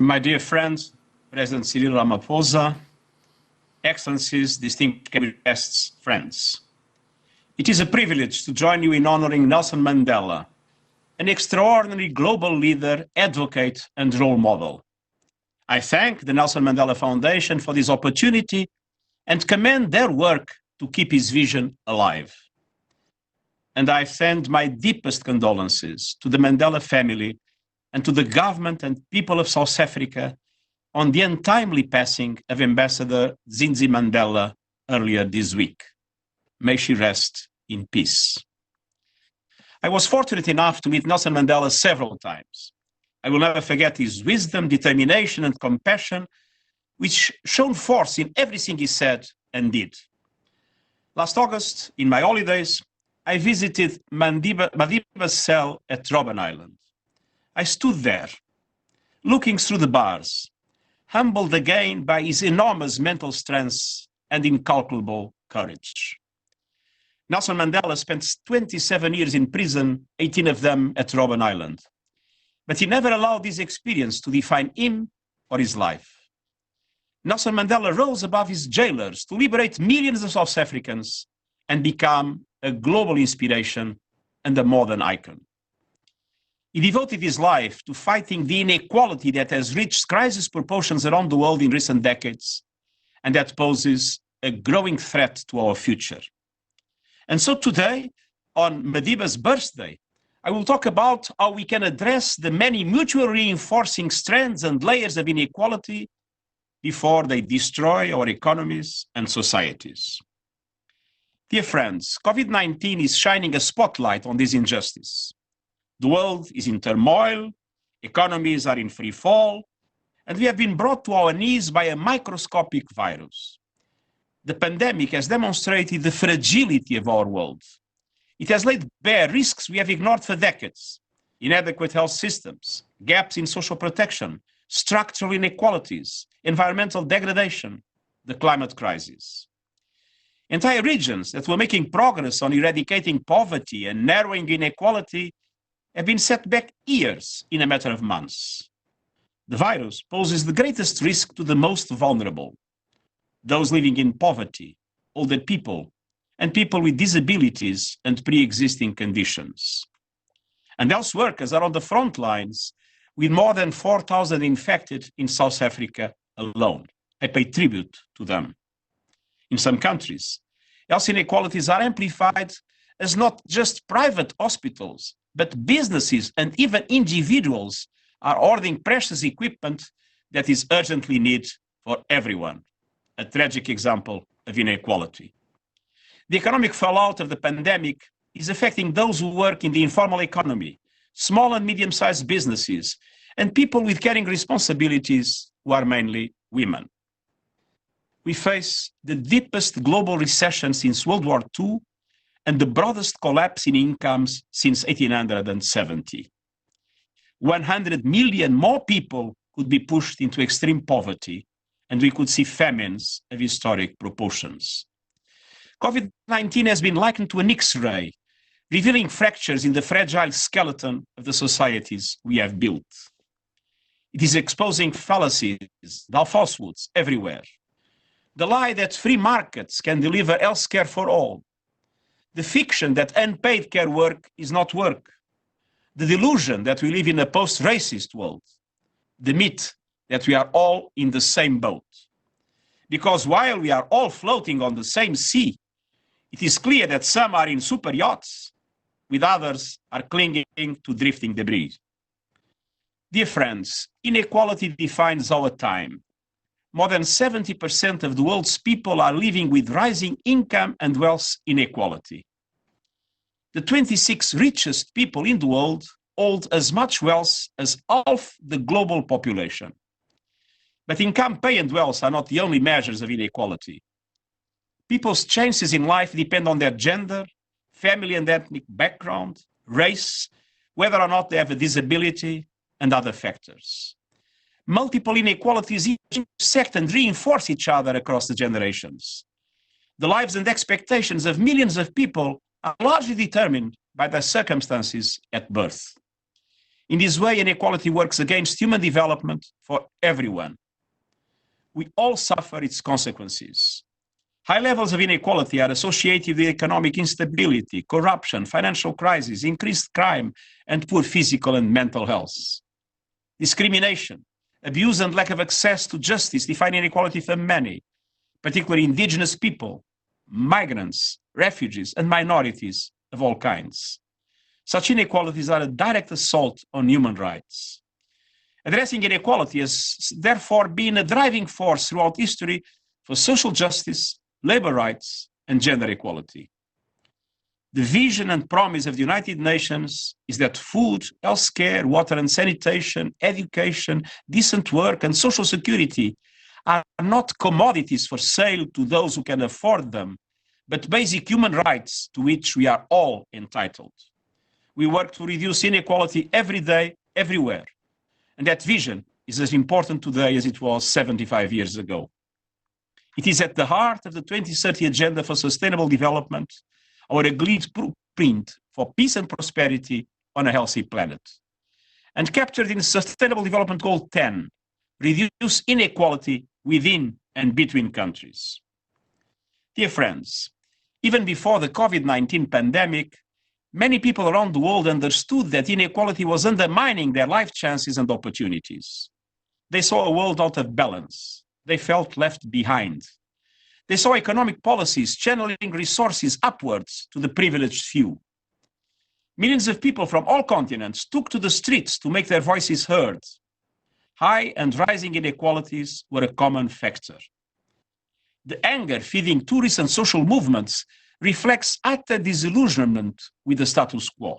My dear friends, President Cyril Ramaphosa, Excellencies, distinguished guests, friends. It is a privilege to join you in honoring Nelson Mandela, an extraordinary global leader, advocate, and role model. I thank the Nelson Mandela Foundation for this opportunity and commend their work to keep his vision alive. And I send my deepest condolences to the Mandela family and to the government and people of South Africa on the untimely passing of Ambassador Zinzi Mandela earlier this week. May she rest in peace. I was fortunate enough to meet Nelson Mandela several times. I will never forget his wisdom, determination, and compassion, which shone forth in everything he said and did. Last August, in my holidays, I visited Madiba's cell at Robben Island. I stood there, looking through the bars, humbled again by his enormous mental strength and incalculable courage. Nelson Mandela spent 27 years in prison, 18 of them at Robben Island. But he never allowed this experience to define him or his life. Nelson Mandela rose above his jailers to liberate millions of South Africans and become a global inspiration and a modern icon. He devoted his life to fighting the inequality that has reached crisis proportions around the world in recent decades and that poses a growing threat to our future. And so today, on Madiba's birthday, I will talk about how we can address the many mutually reinforcing strands and layers of inequality before they destroy our economies and societies. Dear friends, COVID-19 is shining a spotlight on this injustice. The world is in turmoil, economies are in free fall, and we have been brought to our knees by a microscopic virus. The pandemic has demonstrated the fragility of our world. It has laid bare risks we have ignored for decades: inadequate health systems, gaps in social protection, structural inequalities, environmental degradation, the climate crisis. Entire regions that were making progress on eradicating poverty and narrowing inequality have been set back years in a matter of months. The virus poses the greatest risk to the most vulnerable, those living in poverty, older people, and people with disabilities and pre-existing conditions. And health workers are on the front lines with more than 4,000 infected in South Africa alone. I pay tribute to them. In some countries, health inequalities are amplified as not just private hospitals, but businesses and even individuals are ordering precious equipment that is urgently needed for everyone. A tragic example of inequality. The economic fallout of the pandemic is affecting those who work in the informal economy, small and medium-sized businesses, and people with caring responsibilities who are mainly women. We face the deepest global recession since World War II and the broadest collapse in incomes since 1870. 100 million more people could be pushed into extreme poverty, and we could see famines of historic proportions. COVID-19 has been likened to an X-ray, revealing fractures in the fragile skeleton of the societies we have built. It is exposing fallacies, falsehoods everywhere. The lie that free markets can deliver health care for all. The fiction that unpaid care work is not work. The delusion that we live in a post-racist world. The myth that we are all in the same boat. Because while we are all floating on the same sea, it is clear that some are in super yachts, with others are clinging to drifting debris. Dear friends, inequality defines our time. More than 70% of the world's people are living with rising income and wealth inequality. The 26 richest people in the world hold as much wealth as half the global population. But income, pay, and wealth are not the only measures of inequality. People's chances in life depend on their gender, family and ethnic background, race, whether or not they have a disability, and other factors. Multiple inequalities intersect and reinforce each other across the generations. The lives and expectations of millions of people are largely determined by their circumstances at birth. In this way, inequality works against human development for everyone. We all suffer its consequences. High levels of inequality are associated with economic instability, corruption, financial crisis, increased crime, and poor physical and mental health. Discrimination, abuse, and lack of access to justice define inequality for many, particularly indigenous people, migrants, refugees, and minorities of all kinds. Such inequalities are a direct assault on human rights. Addressing inequality has therefore been a driving force throughout history for social justice, labor rights, and gender equality. The vision and promise of the United Nations is that food, healthcare, water and sanitation, education, decent work, and social security are not commodities for sale to those who can afford them, but basic human rights to which we are all entitled. We work to reduce inequality every day, everywhere. And that vision is as important today as it was 75 years ago. It is at the heart of the 2030 Agenda for Sustainable Development, our agreed blueprint for peace and prosperity on a healthy planet. And captured in Sustainable Development Goal 10, reduce inequality within and between countries. Dear friends, even before the COVID-19 pandemic, many people around the world understood that inequality was undermining their life chances and opportunities. They saw a world out of balance. They felt left behind. They saw economic policies channeling resources upwards to the privileged few. Millions of people from all continents took to the streets to make their voices heard. High and rising inequalities were a common factor. The anger feeding tourist and social movements reflects utter disillusionment with the status quo.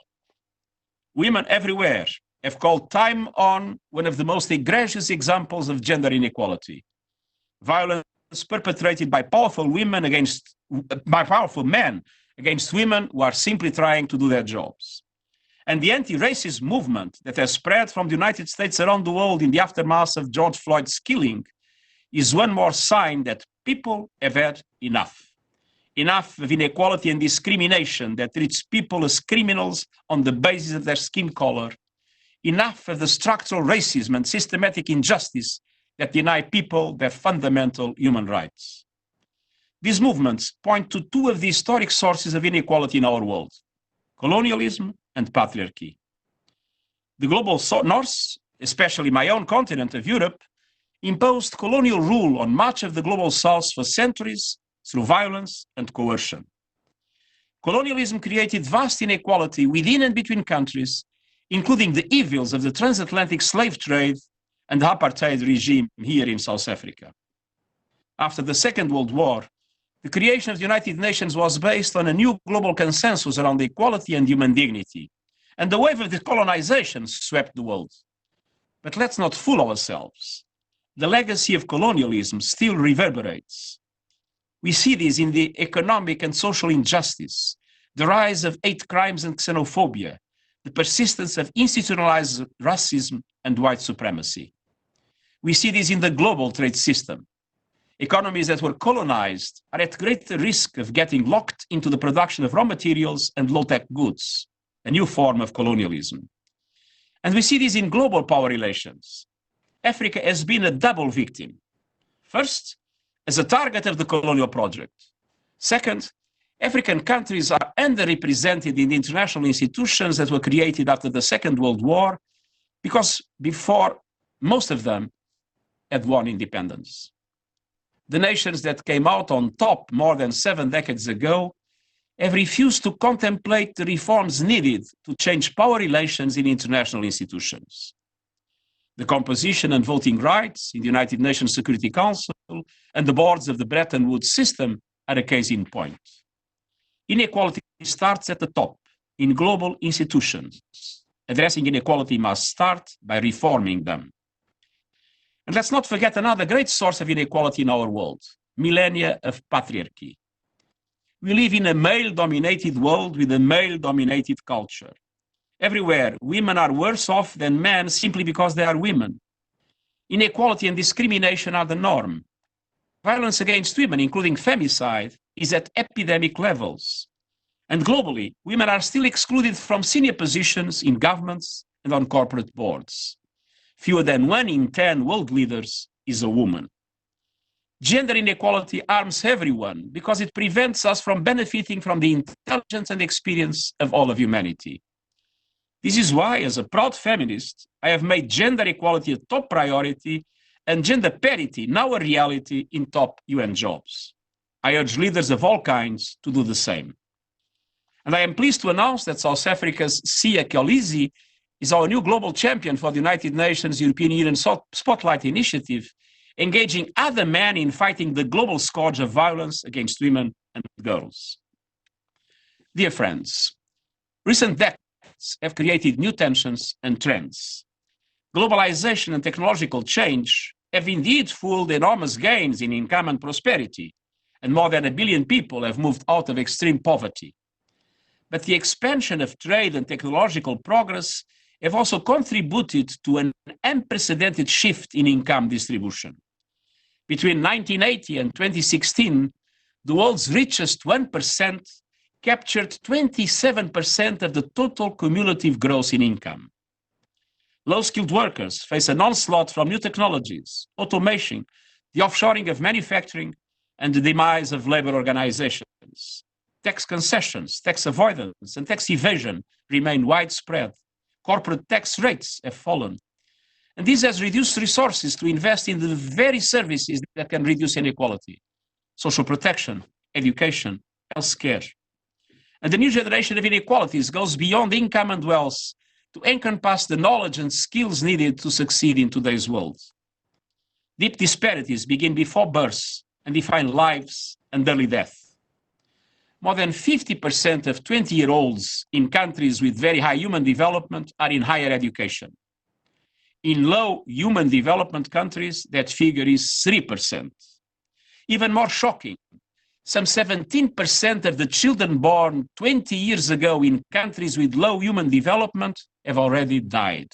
Women everywhere have called time on one of the most egregious examples of gender inequality: violence perpetrated by powerful men against women who are simply trying to do their jobs. And the anti-racist movement that has spread from the United States around the world in the aftermath of George Floyd's killing is one more sign that people have had enough. Enough of inequality and discrimination that treats people as criminals on the basis of their skin color. Enough of the structural racism and systematic injustice that deny people their fundamental human rights. These movements point to two of the historic sources of inequality in our world: colonialism and patriarchy. The global north, especially my own continent of Europe, imposed colonial rule on much of the global south for centuries through violence and coercion. Colonialism created vast inequality within and between countries, including the evils of the transatlantic slave trade and the apartheid regime here in South Africa. After the Second World War, the creation of the United Nations was based on a new global consensus around equality and human dignity, and the wave of decolonization swept the world. But let's not fool ourselves. The legacy of colonialism still reverberates. We see this in the economic and social injustice, the rise of hate crimes and xenophobia, the persistence of institutionalized racism and white supremacy. We see this in the global trade system. Economies that were colonized are at greater risk of getting locked into the production of raw materials and low-tech goods, a new form of colonialism. And we see this in global power relations. Africa has been a double victim. First, as a target of the colonial project. Second, African countries are underrepresented in the international institutions that were created after the Second World War, because before most of them had won independence. The nations that came out on top more than 7 decades ago have refused to contemplate the reforms needed to change power relations in international institutions. The composition and voting rights in the United Nations Security Council and the boards of the Bretton Woods system are a case in point. Inequality starts at the top, in global institutions. Addressing inequality must start by reforming them. And let's not forget another great source of inequality in our world: millennia of patriarchy. We live in a male-dominated world with a male-dominated culture. Everywhere, women are worse off than men simply because they are women. Inequality and discrimination are the norm. Violence against women, including femicide, is at epidemic levels. And globally, women are still excluded from senior positions in governments, and on corporate boards. Fewer than 1 in 10 world leaders is a woman. Gender inequality harms everyone because it prevents us from benefiting from the intelligence and experience of all of humanity. This is why, as a proud feminist, I have made gender equality a top priority and gender parity now a reality in top UN jobs. I urge leaders of all kinds to do the same. And I am pleased to announce that South Africa's Siya Kolisi is our new global champion for the United Nations European Union Spotlight Initiative, engaging other men in fighting the global scourge of violence against women and girls. Dear friends, recent decades have created new tensions and trends. Globalization and technological change have indeed fueled enormous gains in income and prosperity, and more than 1 billion people have moved out of extreme poverty. But the expansion of trade and technological progress have also contributed to an unprecedented shift in income distribution. Between 1980 and 2016, the world's richest 1% captured 27% of the total cumulative growth in income. Low-skilled workers face an onslaught from new technologies, automation, the offshoring of manufacturing, and the demise of labor organizations. Tax concessions, tax avoidance, and tax evasion remain widespread. Corporate tax rates have fallen. And this has reduced resources to invest in the very services that can reduce inequality: social protection, education, healthcare. And the new generation of inequalities goes beyond income and wealth to encompass the knowledge and skills needed to succeed in today's world. Deep disparities begin before birth and define lives and early death. More than 50% of 20-year-olds in countries with very high human development are in higher education. In low human development countries, that figure is 3%. Even more shocking, some 17% of the children born 20 years ago in countries with low human development have already died.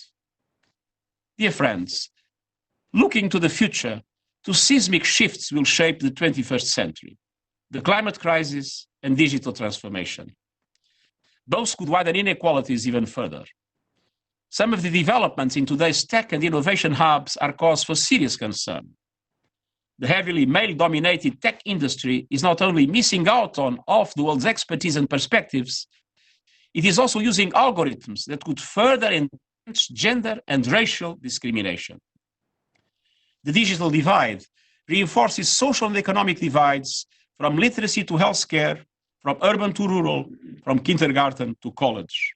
Dear friends, looking to the future, two seismic shifts will shape the 21st century: the climate crisis and digital transformation. Both could widen inequalities even further. Some of the developments in today's tech and innovation hubs are cause for serious concern. The heavily male-dominated tech industry is not only missing out on half the world's expertise and perspectives, it is also using algorithms that could further entrench gender and racial discrimination. The digital divide reinforces social and economic divides from literacy to healthcare, from urban to rural, from kindergarten to college.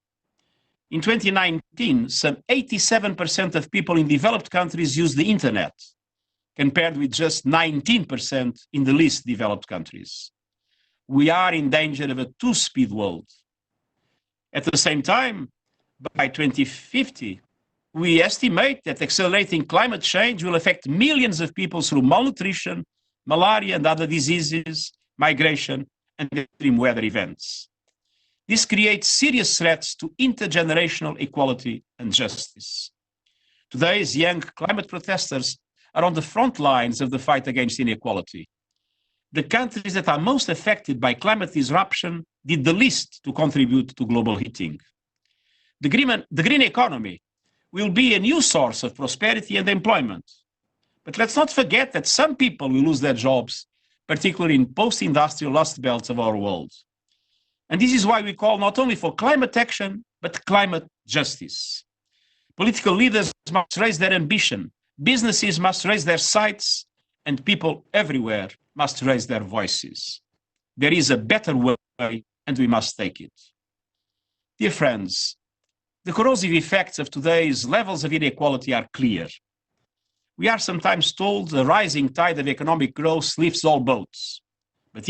In 2019, some 87% of people in developed countries use the internet, compared with just 19% in the least developed countries. We are in danger of a two-speed world. At the same time, by 2050, we estimate that accelerating climate change will affect millions of people through malnutrition, malaria and other diseases, migration, and extreme weather events. This creates serious threats to intergenerational equality and justice. Today's young climate protesters are on the front lines of the fight against inequality. The countries that are most affected by climate disruption did the least to contribute to global heating. The green economy will be a new source of prosperity and employment. But let's not forget that some people will lose their jobs, particularly in post-industrial rust belts of our world. And this is why we call not only for climate action, but climate justice. Political leaders must raise their ambition, businesses must raise their sights, and people everywhere must raise their voices. There is a better way, and we must take it. Dear friends, the corrosive effects of today's levels of inequality are clear. We are sometimes told the rising tide of economic growth lifts all boats, but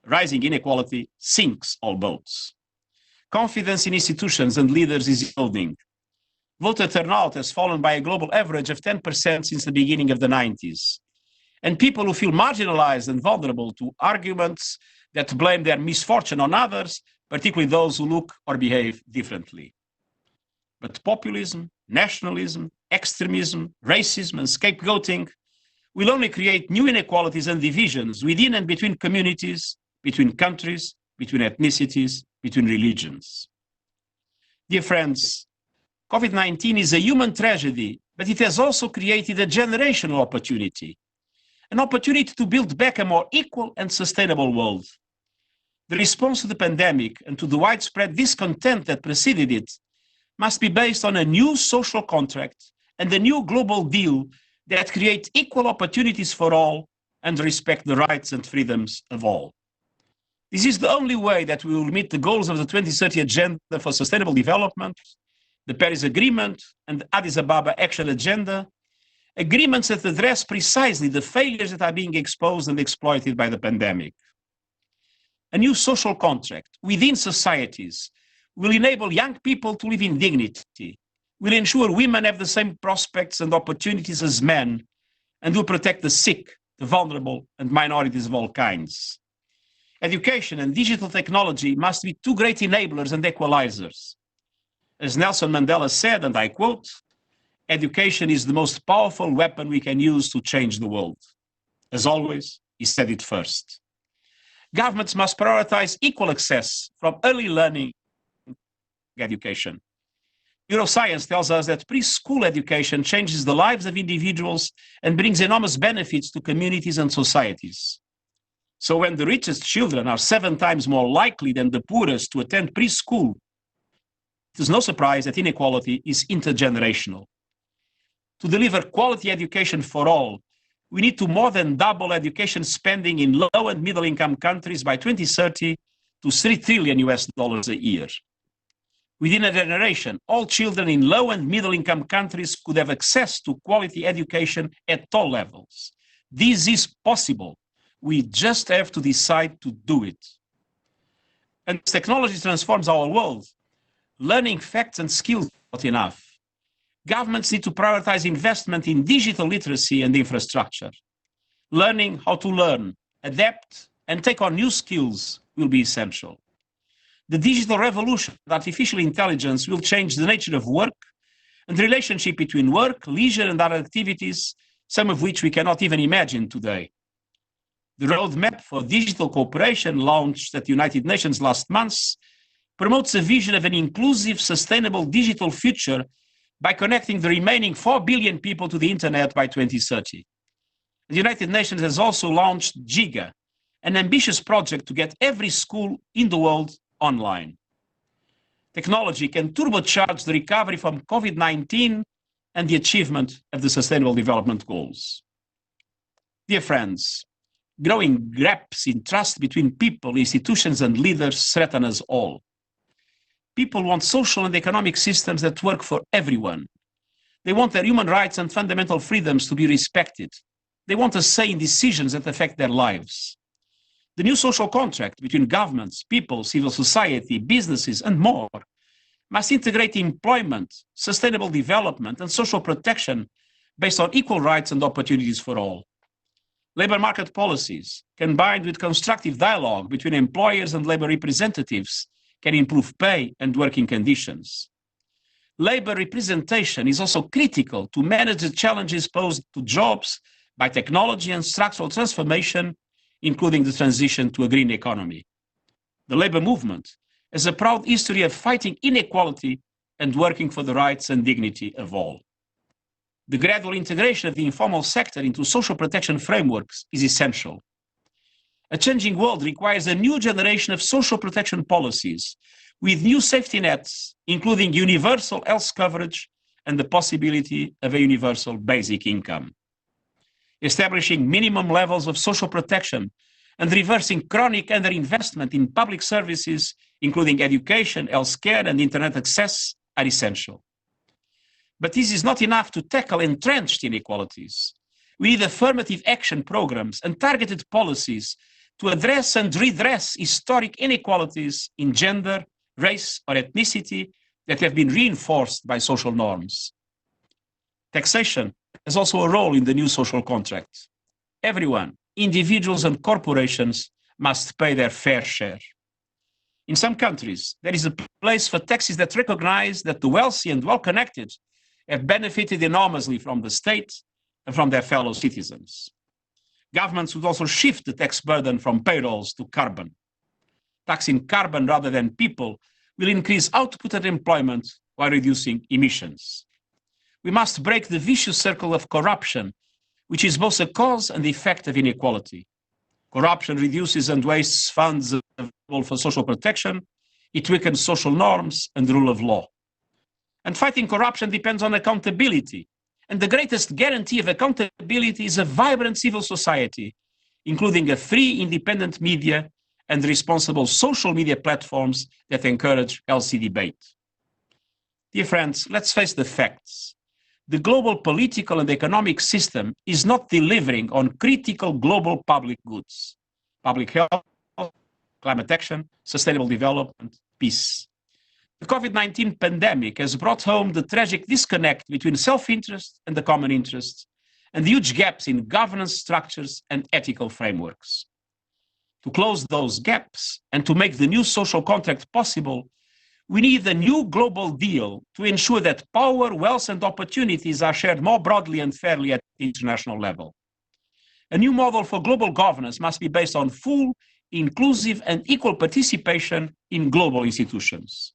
rising inequality sinks all boats. Confidence in institutions and leaders is eroding. Voter turnout has fallen by a global average of 10% since the beginning of the 90s. And people who feel marginalized and vulnerable to arguments that blame their misfortune on others, particularly those who look or behave differently. But populism, nationalism, extremism, racism, and scapegoating will only create new inequalities and divisions within and between communities, between countries, between ethnicities, between religions. Dear friends, COVID-19 is a human tragedy, but it has also created a generational opportunity, an opportunity to build back a more equal and sustainable world. The response to the pandemic and to the widespread discontent that preceded it must be based on a new social contract and a new global deal that create equal opportunities for all and respect the rights and freedoms of all. This is the only way that we will meet the goals of the 2030 Agenda for Sustainable Development, the Paris Agreement, and the Addis Ababa Action Agenda, agreements that address precisely the failures that are being exposed and exploited by the pandemic. A new social contract within societies will enable young people to live in dignity, will ensure women have the same prospects and opportunities as men, and will protect the sick, the vulnerable, and minorities of all kinds. Education and digital technology must be two great enablers and equalizers. As Nelson Mandela said, and I quote, "Education is the most powerful weapon we can use to change the world." As always, he said it first. Governments must prioritize equal access from early learning education. Neuroscience tells us that preschool education changes the lives of individuals and brings enormous benefits to communities and societies. So when the richest children are 7 times more likely than the poorest to attend preschool, it is no surprise that inequality is intergenerational. To deliver quality education for all, we need to more than double education spending in low and middle income countries by 2030 to $3 trillion a year. Within a generation, all children in low and middle income countries could have access to quality education at all levels. This is possible. We just have to decide to do it. And as technology transforms our world, learning facts and skills is not enough. Governments need to prioritize investment in digital literacy and infrastructure. Learning how to learn, adapt, and take on new skills will be essential. The digital revolution with artificial intelligence will change the nature of work and the relationship between work, leisure, and other activities, some of which we cannot even imagine today. The roadmap for digital cooperation, launched at the United Nations last month, promotes a vision of an inclusive, sustainable digital future by connecting the remaining 4 billion people to the internet by 2030. The United Nations has also launched GIGA, an ambitious project to get every school in the world online. Technology can turbocharge the recovery from COVID-19 and the achievement of the Sustainable Development Goals. Dear friends, growing gaps in trust between people, institutions, and leaders threaten us all. People want social and economic systems that work for everyone. They want their human rights and fundamental freedoms to be respected. They want a say in decisions that affect their lives. The new social contract between governments, people, civil society, businesses, and more must integrate employment, sustainable development, and social protection based on equal rights and opportunities for all. Labor market policies, combined with constructive dialogue between employers and labor representatives, can improve pay and working conditions. Labor representation is also critical to manage the challenges posed to jobs by technology and structural transformation, including the transition to a green economy. The labor movement has a proud history of fighting inequality and working for the rights and dignity of all. The gradual integration of the informal sector into social protection frameworks is essential. A changing world requires a new generation of social protection policies with new safety nets, including universal health coverage and the possibility of a universal basic income. Establishing minimum levels of social protection and reversing chronic underinvestment in public services, including education, healthcare, and internet access, are essential. But this is not enough to tackle entrenched inequalities. We need affirmative action programs and targeted policies to address and redress historic inequalities in gender, race, or ethnicity that have been reinforced by social norms. Taxation has also a role in the new social contract. Everyone, individuals and corporations, must pay their fair share. In some countries, there is a place for taxes that recognize that the wealthy and well-connected have benefited enormously from the state and from their fellow citizens. Governments would also shift the tax burden from payrolls to carbon. Taxing carbon rather than people will increase output and employment while reducing emissions. We must break the vicious circle of corruption, which is both a cause and the effect of inequality. Corruption reduces and wastes funds available for social protection. It weakens social norms and the rule of law. And fighting corruption depends on accountability. And the greatest guarantee of accountability is a vibrant civil society, including a free, independent media and responsible social media platforms that encourage healthy debate. Dear friends, let's face the facts. The global political and economic system is not delivering on critical global public goods: public health, climate action, sustainable development, peace. The COVID-19 pandemic has brought home the tragic disconnect between self-interest and the common interest, and the huge gaps in governance structures and ethical frameworks. To close those gaps and to make the new social contract possible, we need a new global deal to ensure that power, wealth, and opportunities are shared more broadly and fairly at the international level. A new model for global governance must be based on full, inclusive, and equal participation in global institutions.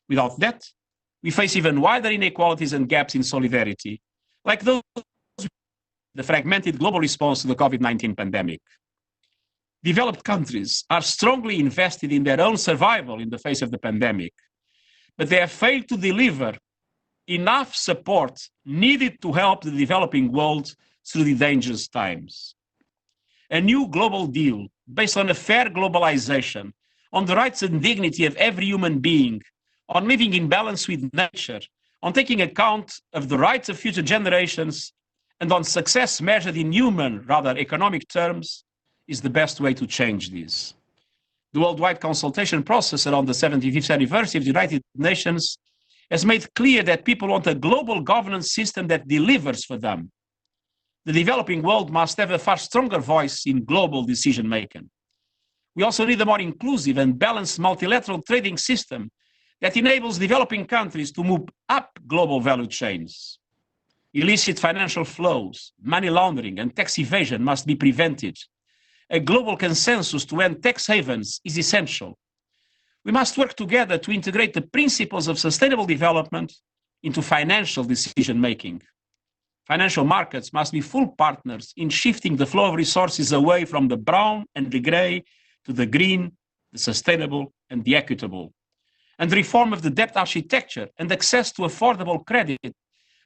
Without that, we face even wider inequalities and gaps in solidarity, like those the fragmented global response to the COVID-19 pandemic. Developed countries are strongly invested in their own survival in the face of the pandemic, but they have failed to deliver enough support needed to help the developing world through the dangerous times. A new global deal based on a fair globalization, on the rights and dignity of every human being, on living in balance with nature, on taking account of the rights of future generations, and on success measured in human, rather economic terms, is the best way to change this. The worldwide consultation process around the 75th anniversary of the United Nations has made clear that people want a global governance system that delivers for them. The developing world must have a far stronger voice in global decision-making. We also need a more inclusive and balanced multilateral trading system that enables developing countries to move up global value chains. Illicit financial flows, money laundering, and tax evasion must be prevented. A global consensus to end tax havens is essential. We must work together to integrate the principles of sustainable development into financial decision-making. Financial markets must be full partners in shifting the flow of resources away from the brown and the gray to the green, the sustainable, and the equitable. And the reform of the debt architecture and access to affordable credit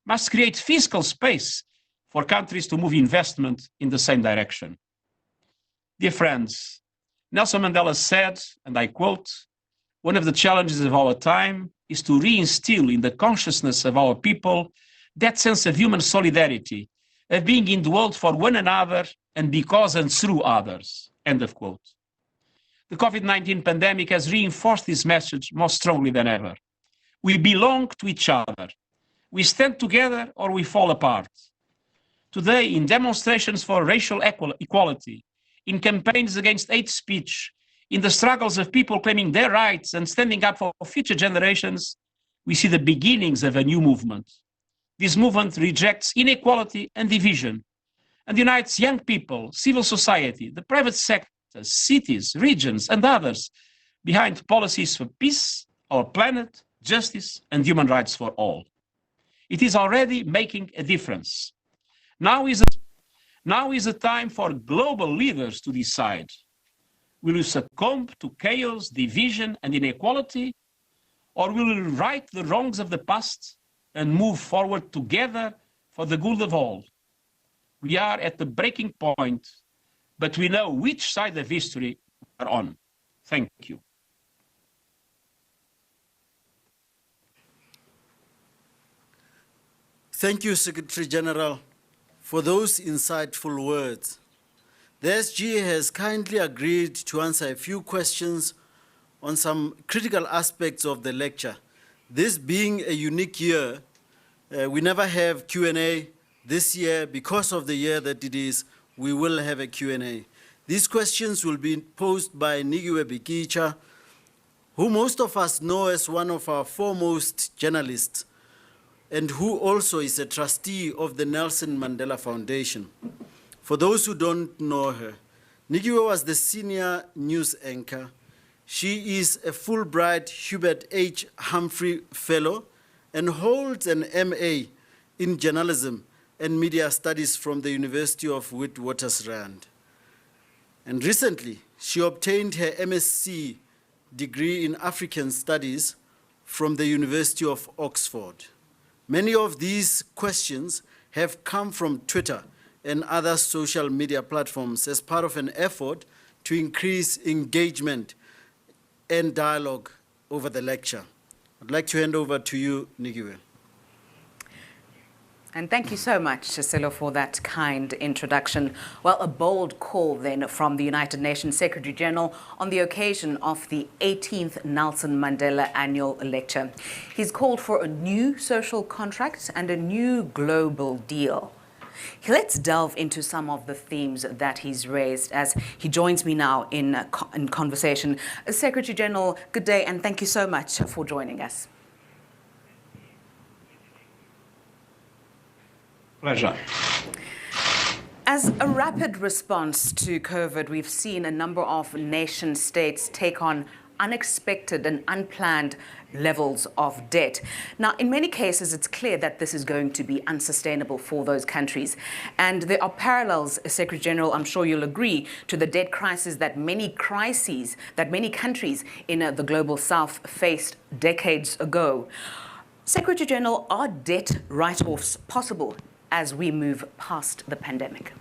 must create fiscal space for countries to move investment in the same direction. Dear friends, Nelson Mandela said, and I quote, "One of the challenges of our time is to reinstill in the consciousness of our people that sense of human solidarity, of being in the world for one another and because and through others," end of quote. The COVID-19 pandemic has reinforced this message more strongly than ever. We belong to each other. We stand together or we fall apart. Today, in demonstrations for racial equality, in campaigns against hate speech, in the struggles of people claiming their rights and standing up for future generations, we see the beginnings of a new movement. This movement rejects inequality and division and unites young people, civil society, the private sector, cities, regions, and others behind policies for peace, our planet, justice, and human rights for all. It is already making a difference. Now is a time for global leaders to decide. Will you succumb to chaos, division, and inequality, or will you right the wrongs of the past and move forward together for the good of all? We are at the breaking point, but we know which side of history we are on. Thank you. Thank you, Secretary General, for those insightful words. The SG has kindly agreed to answer a few questions on some critical aspects of the lecture. This being a unique year, we never have Q&A. This year, because of the year that it is, we will have a Q&A. These questions will be posed by Nigiwe Bikicha, who most of us know as one of our foremost journalists, and who also is a trustee of the Nelson Mandela Foundation. For those who don't know her, Nigiwe was the senior news anchor She is a Fulbright Hubert H. Humphrey Fellow and holds an MA in Journalism and Media Studies from the University of Witwatersrand. And recently, she obtained her MSc degree in African Studies from the University of Oxford. Many of these questions have come from Twitter and other social media platforms as part of an effort to increase engagement and dialogue over the lecture. I'd like to hand over to you, Nikiwe. And thank you so much, Cicelo, for that kind introduction. Well, a bold call then from the United Nations Secretary General on the occasion of the 18th Nelson Mandela Annual Lecture. He's called for a new social contract and a new global deal. Let's delve into some of the themes that he's raised as he joins me now in conversation. Secretary General, good day, and thank you so much for joining us. Pleasure. As a rapid response to COVID, we've seen a number of nation states take on unexpected and unplanned levels of debt. Now, in many cases, it's clear that this is going to be unsustainable for those countries. And there are parallels, Secretary General, I'm sure you'll agree, to the debt crisis that many countries in the Global South faced decades ago. Secretary General, are debt write-offs possible as we move past the pandemic?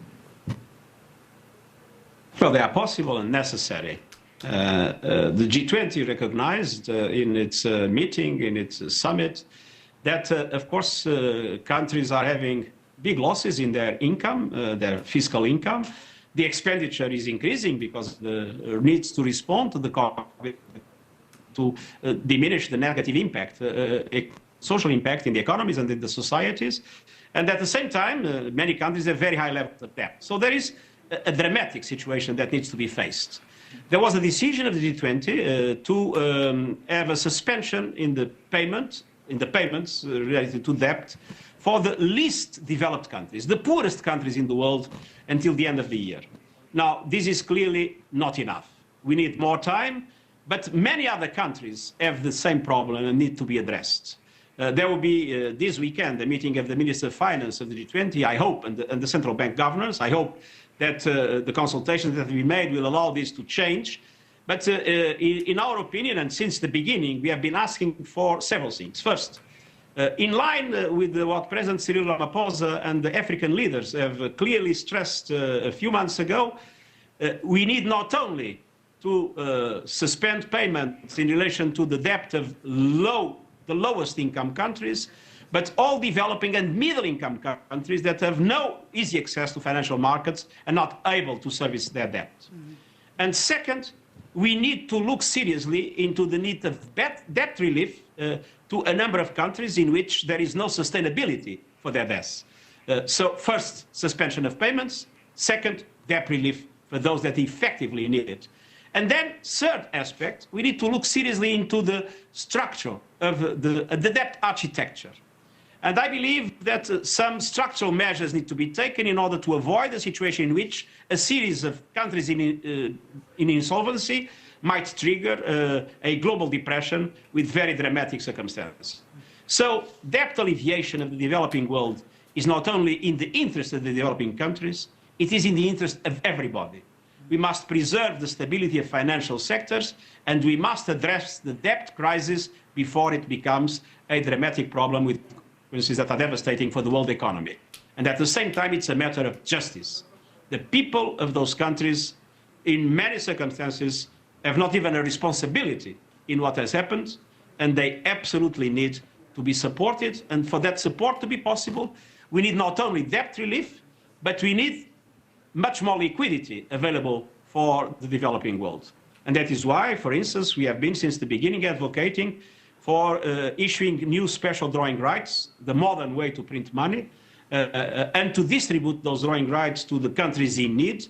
Well, they are possible and necessary. The G20 recognized in its meeting, in its summit, that, of course, countries are having big losses in their income, their fiscal income. The expenditure is increasing because the needs to respond to the COVID to diminish the negative impact, social impact in the economies and in the societies. And at the same time, many countries have very high levels of debt. So there is a dramatic situation that needs to be faced. There was a decision of the G20 to have a suspension in the payments related to debt for the least developed countries, the poorest countries in the world, until the end of the year. Now, this is clearly not enough. We need more time, but many other countries have the same problem and need to be addressed. There will be this weekend a meeting of the Minister of Finance of the G20, I hope, and the central bank governors. I hope that the consultations that we made will allow this to change. But in our opinion, and since the beginning, we have been asking for several things. First, in line with what President Cyril Ramaphosa and the African leaders have clearly stressed a few months ago, we need not only to suspend payments in relation to the debt of the lowest income countries, but all developing and middle income countries that have no easy access to financial markets and not able to service their debt. Mm-hmm. And second, we need to look seriously into the need of debt relief to a number of countries in which there is no sustainability for their debts. So first, suspension of payments. Second, debt relief for those that effectively need it. And then, third aspect, we need to look seriously into the structure of the debt architecture. And I believe that some structural measures need to be taken in order to avoid a situation in which a series of countries in insolvency might trigger a global depression with very dramatic circumstances. So debt alleviation of the developing world is not only in the interest of the developing countries, it is in the interest of everybody. We must preserve the stability of financial sectors, and we must address the debt crisis before it becomes a dramatic problem with consequences that are devastating for the world economy. And at the same time, it's a matter of justice. The people of those countries, in many circumstances, have not even a responsibility in what has happened, and they absolutely need to be supported. And for that support to be possible, we need not only debt relief, but we need much more liquidity available for the developing world. And that is why, for instance, we have been since the beginning advocating for issuing new special drawing rights, the modern way to print money, and to distribute those drawing rights to the countries in need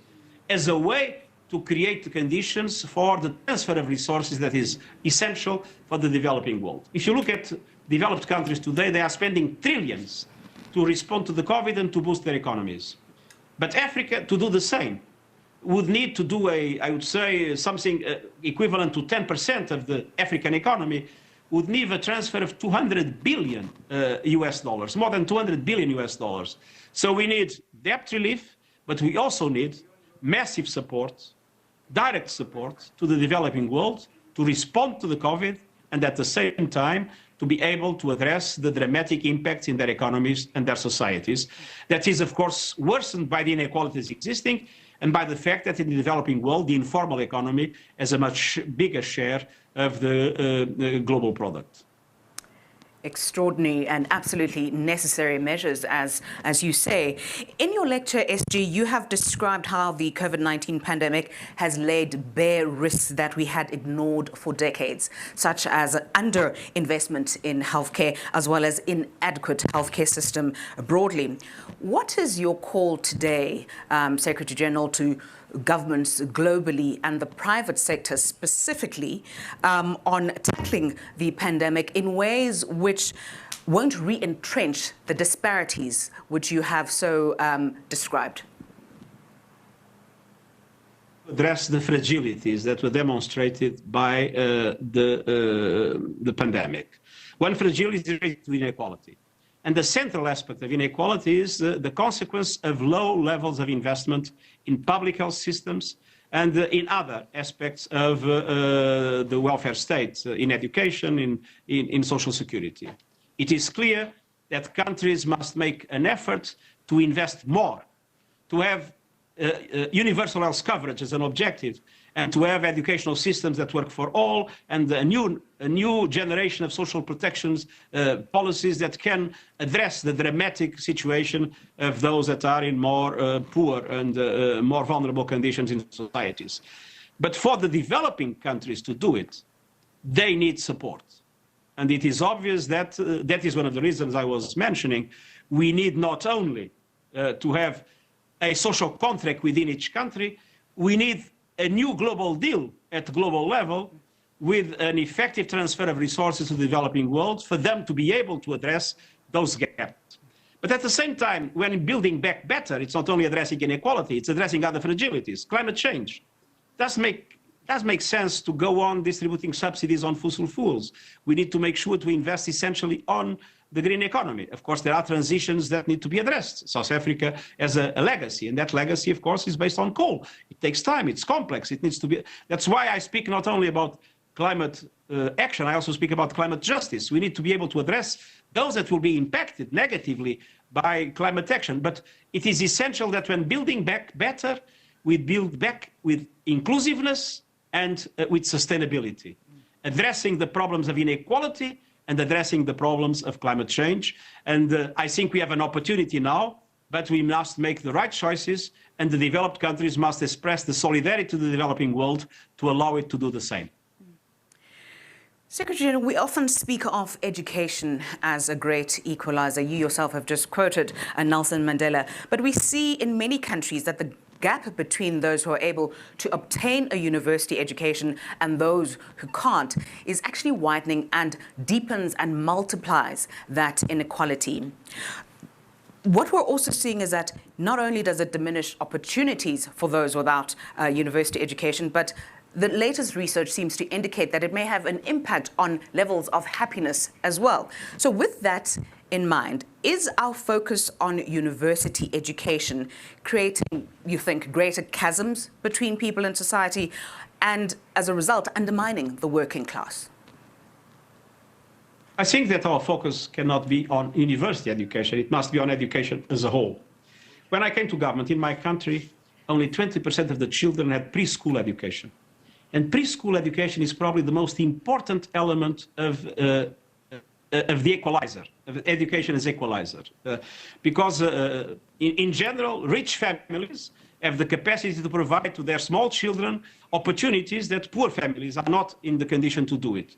as a way to create the conditions for the transfer of resources that is essential for the developing world. If you look at developed countries today, they are spending trillions to respond to the COVID and to boost their economies. But Africa, to do the same, would need to do I would say, something equivalent to 10% of the African economy, would need a transfer of 200 billion US dollars, more than 200 billion US dollars. So we need debt relief, but we also need massive support, direct support to the developing world to respond to the COVID, and at the same time to be able to address the dramatic impacts in their economies and their societies. That is, of course, worsened by the inequalities existing and by the fact that in the developing world, the informal economy has a much bigger share of the global product. Extraordinary and absolutely necessary measures, as you say. In your lecture, SG, you have described how the COVID-19 pandemic has laid bare risks that we had ignored for decades, such as underinvestment in healthcare, as well as inadequate healthcare system broadly. What is your call today, Secretary General, to governments globally and the private sector specifically on tackling the pandemic in ways which won't re-entrench the disparities which you have so described? Address the fragilities that were demonstrated by the pandemic. One fragility is related to inequality. And the central aspect of inequality is the consequence of low levels of investment in public health systems and in other aspects of the welfare state, in education, in social security. It is clear that countries must make an effort to invest more, to have universal health coverage as an objective, and to have educational systems that work for all, and a new generation of social protections policies that can address the dramatic situation of those that are in more poor and more vulnerable conditions in societies. But for the developing countries to do it, they need support. And it is obvious that that is one of the reasons I was mentioning. We need not only to have a social contract within each country, we need a new global deal at global level with an effective transfer of resources to the developing world for them to be able to address those gaps. But at the same time, when building back better, it's not only addressing inequality, it's addressing other fragilities. Climate change does make sense to go on distributing subsidies on fossil fuels. We need to make sure to invest essentially on the green economy. Of course, there are transitions that need to be addressed. South Africa has a legacy, and that legacy, of course, is based on coal. It takes time, it's complex, it needs to be. That's why I speak not only about climate action, I also speak about climate justice. We need to be able to address those that will be impacted negatively by climate action. But it is essential that when building back better, we build back with inclusiveness and with sustainability, addressing the problems of inequality and addressing the problems of climate change. And I think we have an opportunity now, but we must make the right choices, and the developed countries must express the solidarity to the developing world to allow it to do the same. Secretary General, we often speak of education as a great equalizer. You yourself have just quoted Nelson Mandela. But we see in many countries that the gap between those who are able to obtain a university education and those who can't is actually widening and deepens and multiplies that inequality. What we're also seeing is that not only does it diminish opportunities for those without university education, but the latest research seems to indicate that it may have an impact on levels of happiness as well. So with that in mind, is our focus on university education creating, you think, greater chasms between people in society and, as a result, undermining the working class? I think that our focus cannot be on university education. It must be on education as a whole. When I came to government in my country, only 20% of the children had preschool education. And preschool education is probably the most important element of the equalizer, of education as equalizer. Because in general, rich families have the capacity to provide to their small children opportunities that poor families are not in the condition to do it.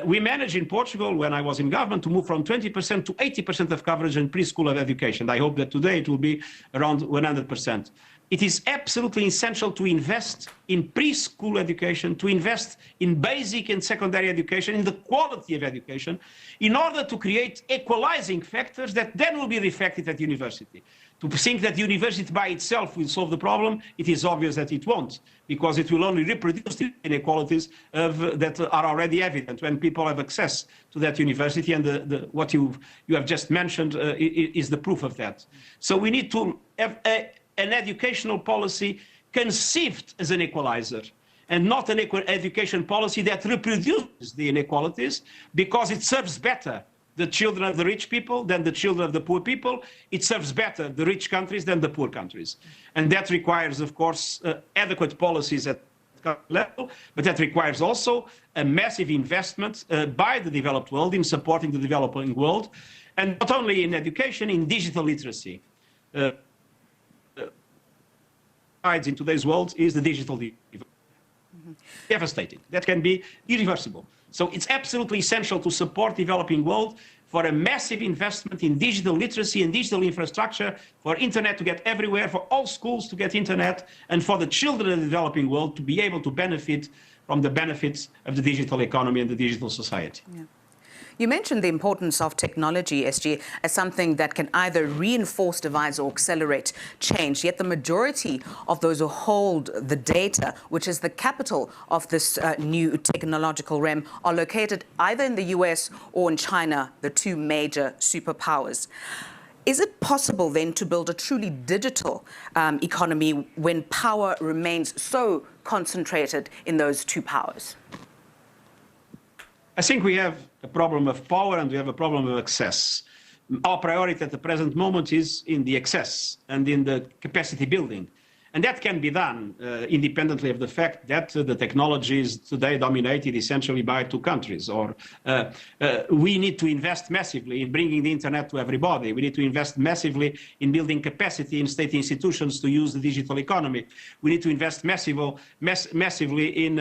We managed in Portugal, when I was in government, to move from 20% to 80% of coverage in preschool education. I hope that today it will be around 100%. it is absolutely essential to invest in preschool education, to invest in basic and secondary education, in the quality of education, in order to create equalizing factors that then will be reflected at university. To think that university by itself will solve the problem, it is obvious that it won't, because it will only reproduce the inequalities that are already evident when people have access to that university, and what you have just mentioned is the proof of that. So we need to have an educational policy conceived as an equalizer, and not an education policy that reproduces the inequalities, because it serves better the children of the rich people than the children of the poor people. It serves better the rich countries than the poor countries. And that requires, of course, adequate policies at level, but that requires also a massive investment by the developed world in supporting the developing world, and not only in education, in digital literacy. In today's world is the digital divide. Devastating. That can be irreversible. So it's absolutely essential to support the developing world for a massive investment in digital literacy and digital infrastructure, for internet to get everywhere, for all schools to get internet, and for the children of the developing world to be able to benefit from the benefits of the digital economy and the digital society. Yeah. You mentioned the importance of technology, SG, as something that can either reinforce divides or accelerate change. Yet the majority of those who hold the data, which is the capital of this new technological realm, are located either in the US or in China, the two major superpowers. Is it possible then to build a truly digital economy when power remains so concentrated in those two powers? I think we have a problem of power and we have a problem of access. Our priority at the present moment is in the access and in the capacity building. And that can be done independently of the fact that the technology is today dominated essentially by two countries. Or we need to invest massively in bringing the internet to everybody. We need to invest massively in building capacity in state institutions to use the digital economy. We need to invest massively in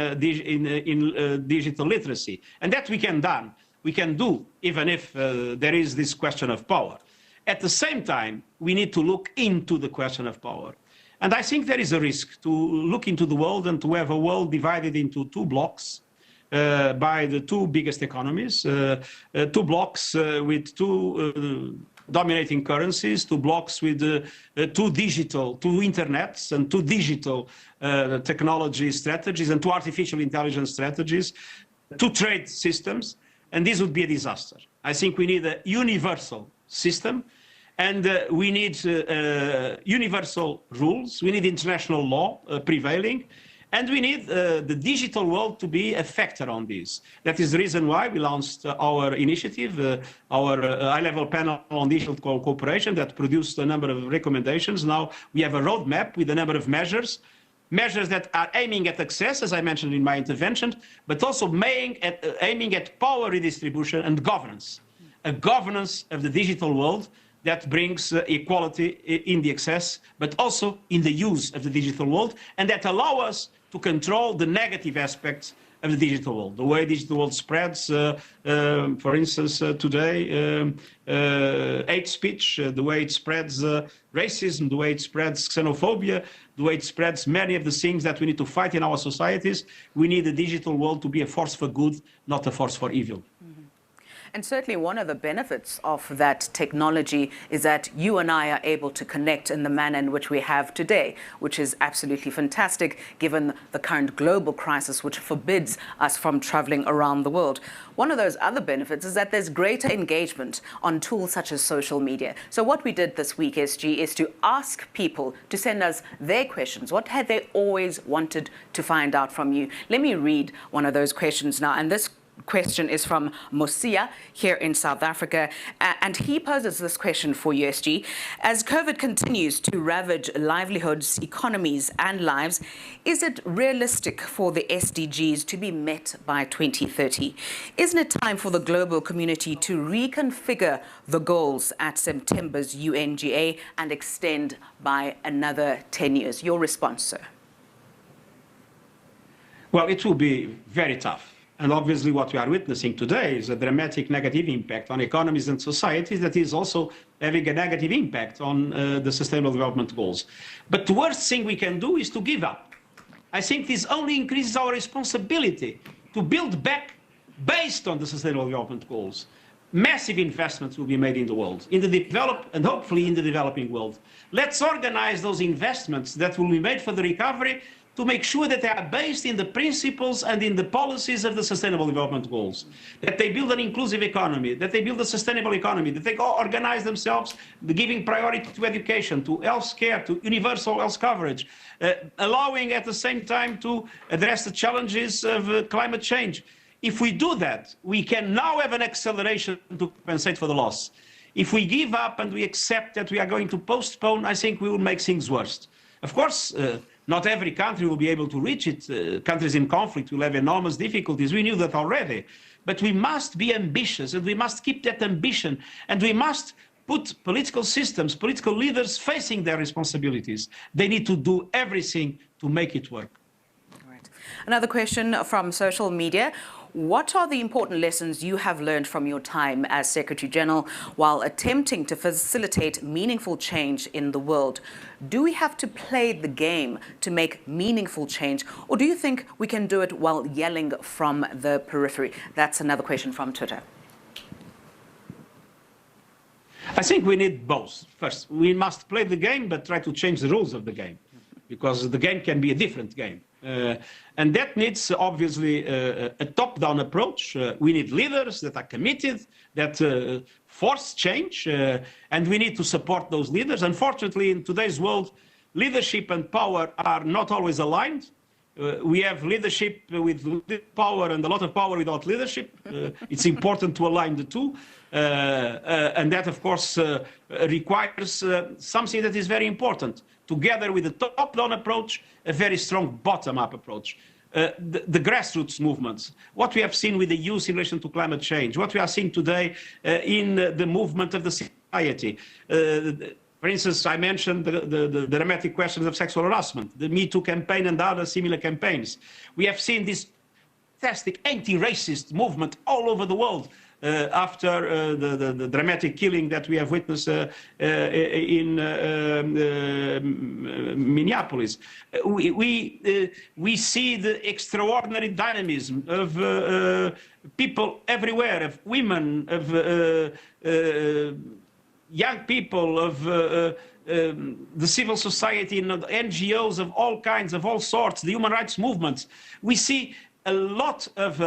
digital literacy. And that we can do even if there is this question of power. At the same time, we need to look into the question of power. And I think there is a risk to look into the world and to have a world divided into two blocks by the two biggest economies, two blocks with two dominating currencies, two blocks with two internets and two digital technology strategies and two artificial intelligence strategies, two trade systems, and this would be a disaster. I think we need a universal system. And we need universal rules, we need international law prevailing, and we need the digital world to be a factor on this. That is the reason why we launched our initiative, our high-level panel on digital cooperation that produced a number of recommendations. Now we have a roadmap with a number of measures that are aiming at access, as I mentioned in my intervention, but also aiming at power redistribution and governance, a governance of the digital world that brings equality in the access, but also in the use of the digital world, and that allow us to control the negative aspects of the digital world. The way digital world spreads, for instance, today, hate speech, the way it spreads racism, the way it spreads xenophobia, the way it spreads many of the things that we need to fight in our societies. We need the digital world to be a force for good, not a force for evil. And certainly one of the benefits of that technology is that you and I are able to connect in the manner in which we have today, which is absolutely fantastic given the current global crisis which forbids us from traveling around the world. One of those other benefits is that there's greater engagement on tools such as social media. So what we did this week, SG, is to ask people to send us their questions. What had they always wanted to find out from you? Let me read one of those questions now. And this question is from Mosia here in South Africa, and he poses this question for you, SG. As COVID continues to ravage livelihoods, economies and lives, is it realistic for the SDGs to be met by 2030? Isn't it time for the global community to reconfigure the goals at September's UNGA and extend by another 10 years? Your response, sir? Well, it will be very tough. And obviously what we are witnessing today is a dramatic negative impact on economies and societies that is also having a negative impact on the Sustainable Development Goals. But the worst thing we can do is to give up. I think this only increases our responsibility to build back based on the Sustainable Development Goals. Massive investments will be made in the world, in the developed and hopefully in the developing world. Let's organize those investments that will be made for the recovery to make sure that they are based in the principles and in the policies of the Sustainable Development Goals, that they build an inclusive economy, that they build a sustainable economy, that they organize themselves, giving priority to education, to health care, to universal health coverage, allowing at the same time to address the challenges of climate change. If we do that, we can now have an acceleration to compensate for the loss. If we give up and we accept that we are going to postpone, I think we will make things worse. Of course, not every country will be able to reach it. Countries in conflict will have enormous difficulties. We knew that already. But we must be ambitious, and we must keep that ambition. And we must put political systems, political leaders facing their responsibilities. They need to do everything to make it work. Right. Another question from social media. What are the important lessons you have learned from your time as Secretary General while attempting to facilitate meaningful change in the world? Do we have to play the game to make meaningful change, or do you think we can do it while yelling from the periphery? That's another question from Twitter. I think we need both. First, we must play the game, but try to change the rules of the game, because the game can be a different game. And that needs, obviously, a top-down approach. We need leaders that are committed, that force change, and we need to support those leaders. Unfortunately, in today's world, leadership and power are not always aligned. We have leadership with power and a lot of power without leadership. It's important to align the two. And that, of course, requires something that is very important. Together with the top-down approach, a very strong bottom-up approach. The grassroots movements, what we have seen with the youth in relation to climate change, what we are seeing today in the movement of the society. For instance, I mentioned the dramatic questions of sexual harassment, the Me Too campaign and other similar campaigns. We have seen this fantastic anti-racist movement all over the world after the dramatic killing that we have witnessed in Minneapolis. We see the extraordinary dynamism of people everywhere, of women, of young people, of the civil society, NGOs of all kinds, of all sorts, the human rights movements. We see a lot of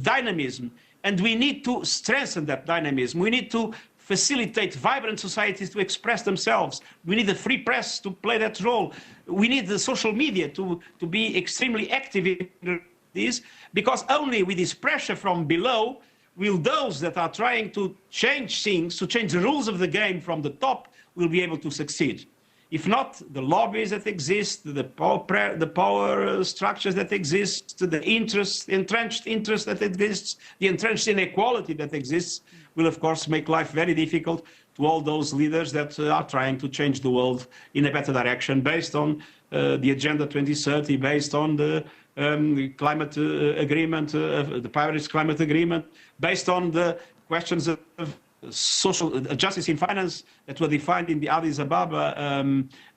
dynamism, and we need to strengthen that dynamism. We need to facilitate vibrant societies to express themselves. We need the free press to play that role. We need the social media to be extremely active in this, because only with this pressure from below will those that are trying to change things, to change the rules of the game from the top, will be able to succeed. If not, the lobbies that exist, the power structures that exist, the entrenched interest that exists, the entrenched inequality that exists, will of course make life very difficult to all those leaders that are trying to change the world in a better direction, based on the Agenda 2030, based on the climate agreement, the Paris Climate Agreement, based on the questions of social justice in finance that were defined in the Addis Ababa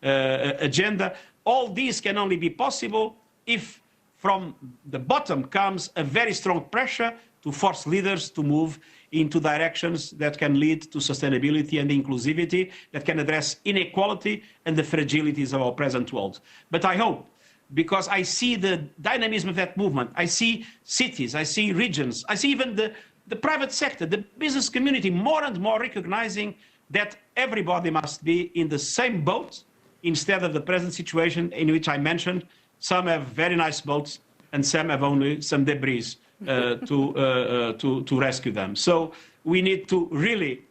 agenda. All these can only be possible if from the bottom comes a very strong pressure to force leaders to move into directions that can lead to sustainability and inclusivity, that can address inequality and the fragilities of our present world. But I hope, because I see the dynamism of that movement, I see cities, I see regions, I see even the private sector, the business community, more and more recognizing that everybody must be in the same boat, instead of the present situation in which I mentioned, some have very nice boats and some have only some debris to rescue them. So we need to really,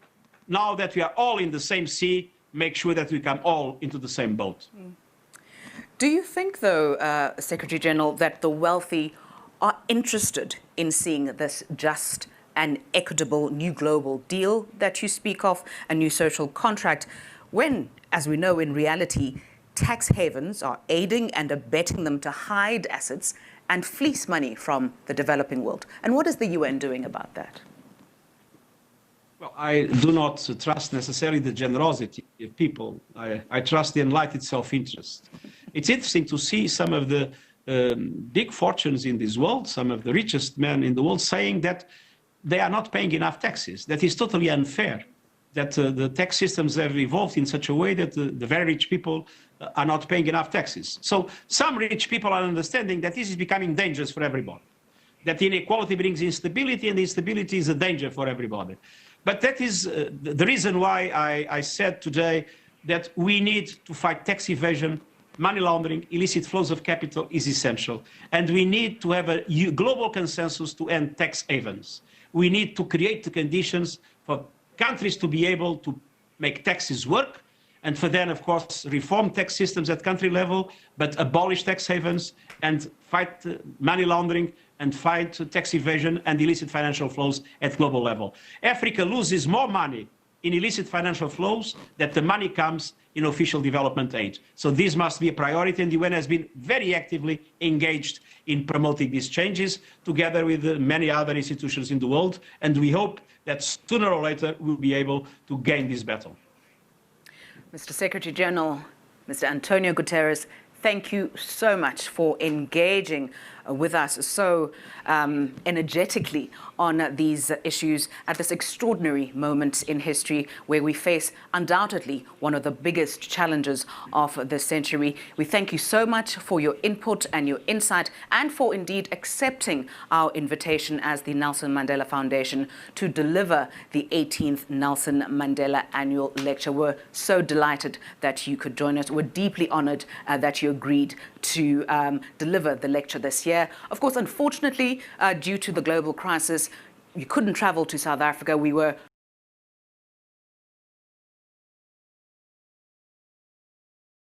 now that we are all in the same sea, make sure that we come all into the same boat. Do you think, though, Secretary General, that the wealthy are interested in seeing this just and equitable new global deal that you speak of, a new social contract, when, as we know in reality, tax havens are aiding and abetting them to hide assets and fleece money from the developing world. And what is the UN doing about that? Well, I do not trust necessarily the generosity of people. I trust the enlightened self-interest. It's interesting to see some of the big fortunes in this world, some of the richest men in the world, saying that they are not paying enough taxes. That is totally unfair, that the tax systems have evolved in such a way that the very rich people are not paying enough taxes. So some rich people are understanding that this is becoming dangerous for everybody, that inequality brings instability, and instability is a danger for everybody. But that is the reason why I said today that we need to fight tax evasion, money laundering, illicit flows of capital is essential. And we need to have a global consensus to end tax havens. We need to create the conditions for countries to be able to make taxes work, and for then, of course, reform tax systems at country level, but abolish tax havens and fight money laundering and fight tax evasion and illicit financial flows at global level. Africa loses more money in illicit financial flows than the money comes in official development aid. So this must be a priority, and the UN has been very actively engaged in promoting these changes together with many other institutions in the world, and we hope that sooner or later we'll be able to gain this battle. Mr. Secretary General, Mr. Antonio Guterres, thank you so much for engaging with us so energetically on these issues at this extraordinary moment in history where we face undoubtedly one of the biggest challenges of the century. We thank you so much for your input and your insight, and for indeed accepting our invitation as the Nelson Mandela Foundation to deliver the 18th Nelson Mandela Annual Lecture. We're so delighted that you could join us. We're deeply honored that you agreed to deliver the lecture this year. Of course, unfortunately, due to the global crisis, you couldn't travel to South Africa. We were